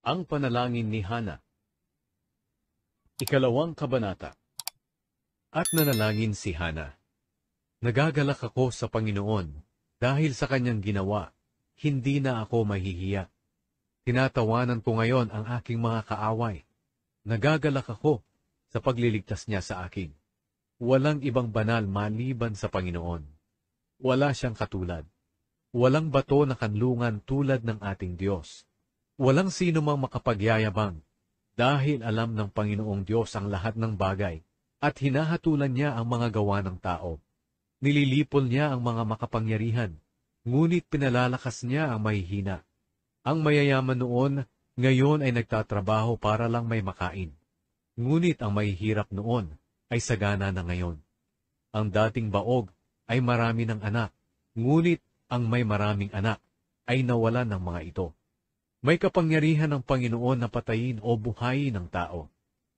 Ang panalangin ni Hana. Ikalawang kabanata. At nanalangin si Hana. Nagagalak ako sa Panginoon, dahil sa kanyang ginawa, hindi na ako mahihiya. Tinatawanan ko ngayon ang aking mga kaaway. Nagagalak ako sa pagliligtas niya sa akin. Walang ibang banal maliban sa Panginoon. Wala siyang katulad. Walang bato na kanlungan tulad ng ating Diyos. Walang sino mang makapagyayabang, dahil alam ng Panginoong Diyos ang lahat ng bagay, at hinahatulan niya ang mga gawa ng tao. Nililipol niya ang mga makapangyarihan, ngunit pinalalakas niya ang mahihina. Ang mayayaman noon, ngayon ay nagtatrabaho para lang may makain. Ngunit ang mahihirap noon ay sagana na ngayon. Ang dating baog ay marami ng anak, ngunit ang may maraming anak ay nawalan ng mga ito. May kapangyarihan ng Panginoon na patayin o buhayin ng tao.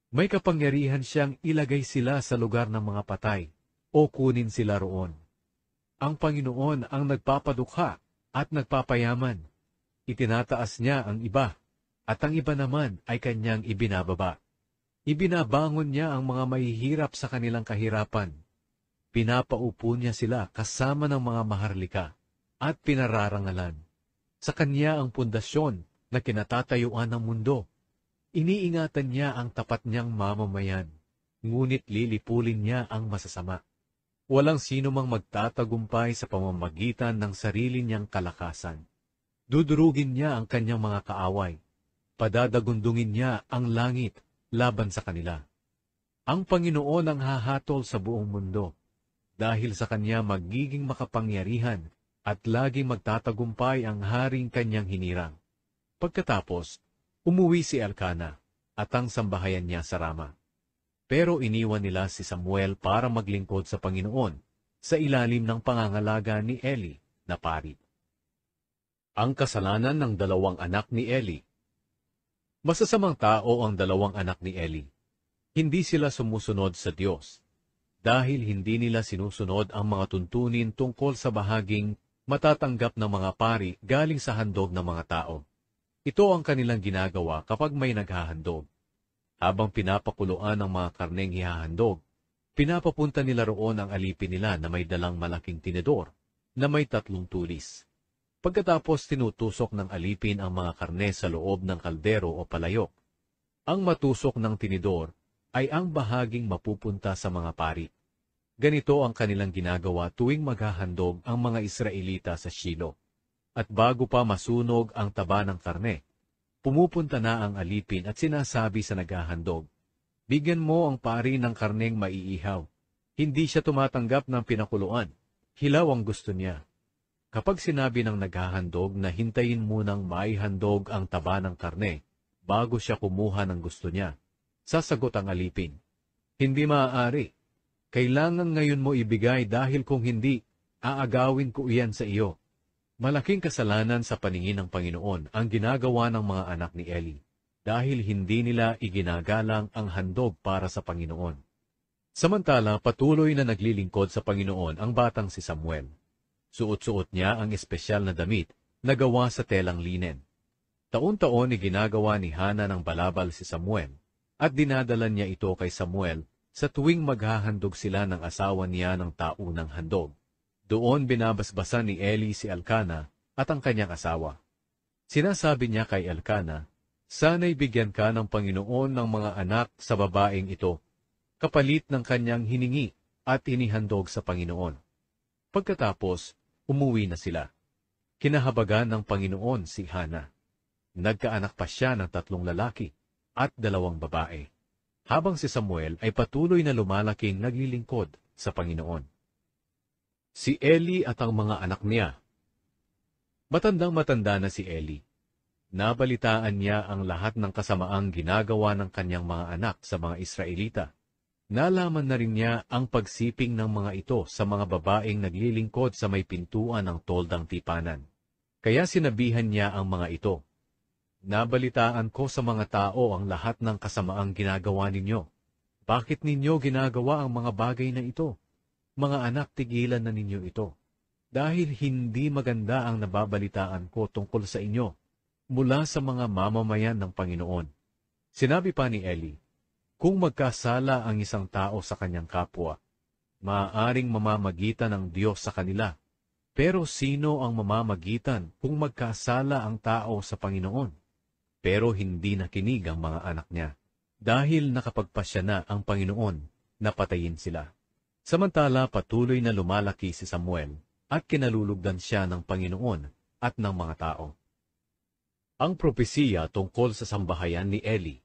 May kapangyarihan siyang ilagay sila sa lugar ng mga patay o kunin sila roon. Ang Panginoon ang nagpapadukha at nagpapayaman. Itinataas niya ang iba, at ang iba naman ay kanyang ibinababa. Ibinabangon niya ang mga mahihirap sa kanilang kahirapan. Pinapaupo niya sila kasama ng mga maharlika at pinararangalan. Sa kanya ang pundasyon na kinatatayuan ng mundo. Iniingatan niya ang tapat niyang mamamayan, ngunit lilipulin niya ang masasama. Walang sino mang magtatagumpay sa pamamagitan ng sarili niyang kalakasan. Dudurugin niya ang kanyang mga kaaway. Padadagundungin niya ang langit laban sa kanila. Ang Panginoon ang hahatol sa buong mundo. Dahil sa kanya magiging makapangyarihan at laging magtatagumpay ang haring kanyang hinirang. Pagkatapos, umuwi si Elkana at ang sambahayan niya sa Rama. Pero iniwan nila si Samuel para maglingkod sa Panginoon sa ilalim ng pangangalaga ni Eli na pari. Ang kasalanan ng dalawang anak ni Eli. Masasamang tao ang dalawang anak ni Eli. Hindi sila sumusunod sa Diyos, dahil hindi nila sinusunod ang mga tuntunin tungkol sa bahaging matatanggap ng mga pari galing sa handog ng mga tao. Ito ang kanilang ginagawa kapag may naghahandog. Habang pinapakuluan ang mga karneng hihahandog, pinapapunta nila roon ang alipin nila na may dalang malaking tinidor na may 3 tulis. Pagkatapos tinutusok ng alipin ang mga karne sa loob ng kaldero o palayok. Ang matusok ng tinidor ay ang bahaging mapupunta sa mga pari. Ganito ang kanilang ginagawa tuwing maghahandog ang mga Israelita sa Shilo. At bago pa masunog ang taba ng karne, pumupunta na ang alipin at sinasabi sa naghahandog, "Bigyan mo ang pari ng karneng maiihaw." Hindi siya tumatanggap ng pinakuluan. Hilaw ang gusto niya. Kapag sinabi ng naghahandog na hintayin munang maihandog ang taba ng karne bago siya kumuha ng gusto niya, sasagot ang alipin, "Hindi maaari. Kailangan ngayon mo ibigay dahil kung hindi, aagawin ko iyan sa iyo." Malaking kasalanan sa paningin ng Panginoon ang ginagawa ng mga anak ni Eli, dahil hindi nila iginagalang ang handog para sa Panginoon. Samantala, patuloy na naglilingkod sa Panginoon ang batang si Samuel. Suot-suot niya ang espesyal na damit na gawa sa telang linen. Taon-taon iginagawa ni Hana ng balabal si Samuel, at dinadala niya ito kay Samuel sa tuwing maghahandog sila ng asawa niya ng taunang handog. Doon binabasbasan ni Eli si Elkana at ang kanyang asawa. Sinasabi niya kay Elkana, "Sana'y bigyan ka ng Panginoon ng mga anak sa babaeng ito, kapalit ng kanyang hiningi at inihandog sa Panginoon." Pagkatapos, umuwi na sila. Kinahabagan ng Panginoon si Hana. Nagkaanak pa siya ng 3 lalaki at 2 babae, habang si Samuel ay patuloy na lumalaking naglilingkod sa Panginoon. Si Eli at ang mga anak niya. Matandang-matanda na si Eli. Nabalitaan niya ang lahat ng kasamaang ginagawa ng kanyang mga anak sa mga Israelita. Nalaman na rin niya ang pagsiping ng mga ito sa mga babaeng naglilingkod sa may pintuan ng toldang tipanan. Kaya sinabihan niya ang mga ito, "Nabalitaan ko sa mga tao ang lahat ng kasamaang ginagawa ninyo. Bakit ninyo ginagawa ang mga bagay na ito? Mga anak, tigilan na ninyo ito. Dahil hindi maganda ang nababalitaan ko tungkol sa inyo. mula sa mga mamamayan ng Panginoon. Sinabi pa ni Eli, kung magkasala ang isang tao sa kanyang kapwa, maaaring mamamagitan ng Diyos sa kanila. Pero sino ang mamamagitan kung magkasala ang tao sa Panginoon? Pero hindi nakinig ang mga anak niya, dahil nakapagpasya na ang Panginoon na patayin sila. Samantala patuloy na lumalaki si Samuel at kinalulugdan siya ng Panginoon at ng mga tao. Ang propesiya tungkol sa sambahayan ni Eli.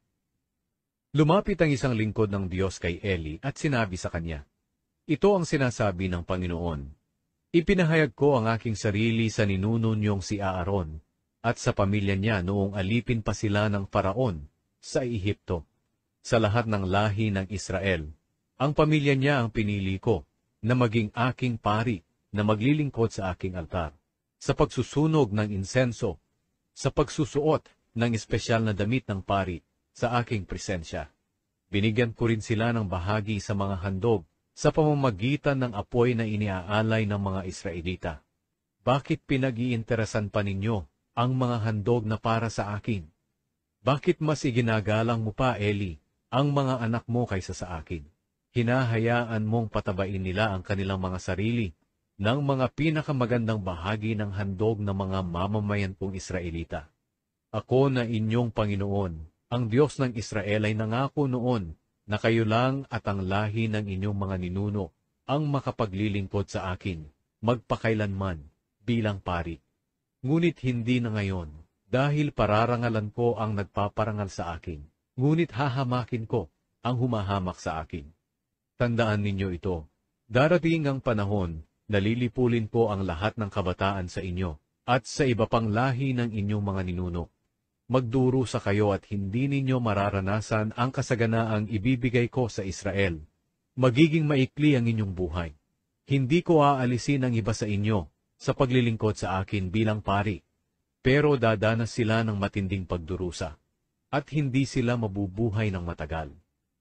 Lumapit ang isang lingkod ng Diyos kay Eli at sinabi sa kanya, ito ang sinasabi ng Panginoon, ipinahayag ko ang aking sarili sa ninuno niyong si Aaron at sa pamilya niya noong alipin pa sila ng Faraon sa Ehipto. Sa lahat ng lahi ng Israel, ang pamilya niya ang pinili ko na maging aking pari na maglilingkod sa aking altar, sa pagsusunog ng insenso, sa pagsusuot ng espesyal na damit ng pari sa aking presensya. Binigyan ko rin sila ng bahagi sa mga handog sa pamamagitan ng apoy na iniaalay ng mga Israelita. Bakit pinag-iinteresan pa ninyo ang mga handog na para sa akin? Bakit mas iginagalang mo pa, Eli, ang mga anak mo kaysa sa akin? Hinahayaan mong patabain nila ang kanilang mga sarili ng mga pinakamagandang bahagi ng handog ng mga mamamayan kong Israelita. Ako na inyong Panginoon, ang Diyos ng Israel ay nangako noon na kayo lang at ang lahi ng inyong mga ninuno ang makapaglilingkod sa akin, magpakailanman, bilang pari. Ngunit hindi na ngayon, dahil pararangalan ko ang nagpaparangal sa akin, ngunit hahamakin ko ang humahamak sa akin. Tandaan ninyo ito, darating ang panahon na lilipulin ko ang lahat ng kabataan sa inyo at sa iba pang lahi ng inyong mga ninuno. Magdurusa kayo at hindi ninyo mararanasan ang kasaganaang ibibigay ko sa Israel. Magiging maikli ang inyong buhay. Hindi ko aalisin ang iba sa inyo sa paglilingkod sa akin bilang pari, pero dadanas sila ng matinding pagdurusa, at hindi sila mabubuhay ng matagal.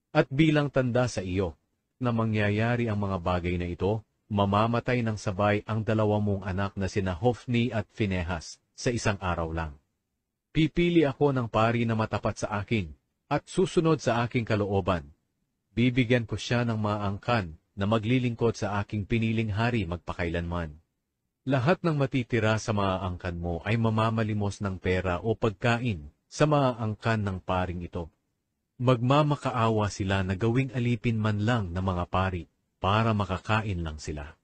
At bilang tanda sa iyo, na mangyayari ang mga bagay na ito, mamamatay ng sabay ang 2 mong anak na sina Hofni at Finehas sa isang araw lang. Pipili ako ng pari na matapat sa akin at susunod sa aking kalooban. Bibigyan ko siya ng mga angkan na maglilingkod sa aking piniling hari magpakailanman. Lahat ng matitira sa mga angkan mo ay mamamalimos ng pera o pagkain sa mga angkan ng paring ito. Magmamakaawa sila na gawing alipin man lang ng mga pari para makakain lang sila.